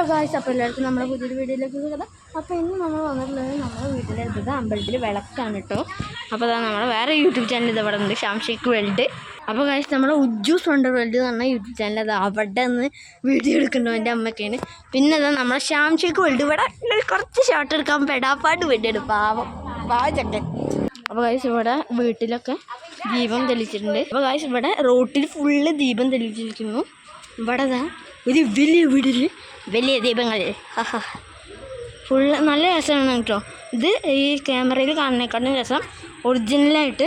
Hello guys, അപ്പോൾ എല്ലാവർക്കും നമ്മുടെ പുതിയൊരു വീഡിയോയിലേക്ക് കഥ. അപ്പോൾ ഇന്ന് നമ്മൾ വന്നിട്ടുള്ളത് നമ്മുടെ വീട്ടിലെടുത്തത് അമ്പലത്തിൽ വിളക്കാണ് കേട്ടോ. അപ്പോൾ അതാണ് നമ്മുടെ വേറെ യൂട്യൂബ് ചാനൽ ഇത് ഇവിടെ ഉണ്ട്, ഷാംഷേക്ക് വേൾഡ്. അപ്പോൾ ഗായ്സ് നമ്മുടെ ഉജ്ജൂസ് വണ്ടർ വേൾഡ് എന്ന് പറഞ്ഞ യൂട്യൂബ് ചാനൽ അത് അവിടെ നിന്ന് വീഡിയോ എടുക്കുന്നുണ്ടോ എൻ്റെ അമ്മയ്ക്കാണ്. പിന്നെ അതാ നമ്മുടെ ഷാംഷേക്ക് വേൾഡ് ഇവിടെ കുറച്ച് ഷോട്ട് എടുക്കാൻ പെടാപ്പാട് വേണ്ടിയാണ് പാവം ചക്കൻ. അപ്പോൾ ഗായ്സ് ഇവിടെ വീട്ടിലൊക്കെ ദീപം തെളിച്ചിട്ടുണ്ട്. അപ്പോൾ ഗായ്സ് ഇവിടെ റോട്ടിൽ ഫുള്ള് ദീപം തെളിച്ചിരിക്കുന്നു. ഇവിടെ ഒരു വലിയ വീടിൽ വലിയ ദീപങ്ങൾ ഫുള്ള് നല്ല രസമാണ് കേട്ടോ. ഇത് ഈ ക്യാമറയിൽ കാണുന്നതിനേക്കാളും രസം ഒറിജിനലായിട്ട്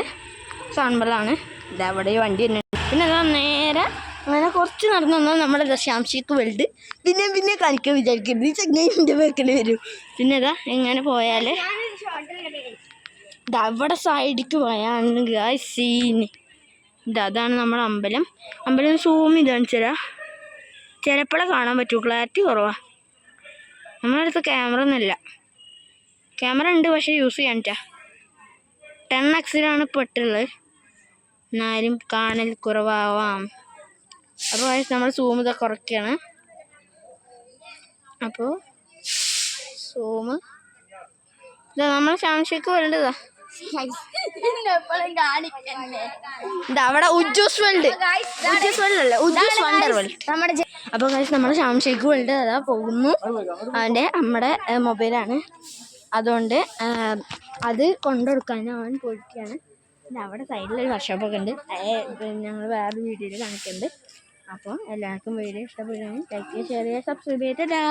കാണുമ്പോഴാണ്. ഇതവിടെ ഈ വണ്ടി തന്നെ. പിന്നെ അതാ നേരെ അങ്ങനെ കുറച്ച് നടന്നു വന്നാൽ നമ്മുടെ ഷാംഷേക്ക് വേൾഡ്. പിന്നെ കളിക്കാൻ വിചാരിക്കരുത്, ഈ ചങ്ങൻ്റെ വേക്കൽ വരും. പിന്നെ ഇതാ എങ്ങനെ പോയാൽ ഇതവിടെ സൈഡിക്ക് പോയാണ് ഗായ്സ് സീന്. അതാണ് നമ്മുടെ അമ്പലം സൂം ചെയ്ത് കാണിച്ചുതരാം. ചിലപ്പോഴേ കാണാൻ പറ്റൂ, ക്ലാരിറ്റി കുറവാണ്. നമ്മുടെ അടുത്ത് ക്യാമറ ഒന്നുമില്ല. ക്യാമറ ഉണ്ട് പക്ഷേ യൂസ് ചെയ്യാൻ 10x പെട്ടുള്ളത്. എന്നാലും കാണൽ കുറവാവാം. അപ്പോൾ നമ്മൾ സൂം ഇതൊക്കെ കുറയ്ക്കുകയാണ്. അപ്പോൾ സൂം ഇതാ നമ്മൾ ഷാംഷേക്ക് വേണ്ടതാ. അവിടെ ഉജ്ജൂസ് വേൾഡ് അല്ലേ, ഉജ്ജൂസ് വണ്ടർ വേൾഡ് നമ്മുടെ. അപ്പോൾ ഗൈസ് നമ്മുടെ ഷാംഷേക്ക് വേൾഡ് അതാ പോകുന്നു. നമ്മുടെ മൊബൈലാണ്, അതുകൊണ്ട് അത് കൊണ്ടുകൊടുക്കാൻ അവൻ പോയിരിക്കുകയാണ്. അവിടെ സൈഡിലൊരു വർക്ക്ഷോപ്പൊക്കെ ഉണ്ട്, ഞങ്ങൾ വേറെ വീഡിയോയിൽ കാണിക്കുന്നുണ്ട്. അപ്പോൾ എല്ലാവർക്കും വീഡിയോ ഇഷ്ടപ്പെടുകയാണെങ്കിൽ ലൈക്ക് ചെയ്യുക, ഷെയർ ചെയ്യുക, സബ്സ്ക്രൈബ് ചെയ്തിട്ടാ.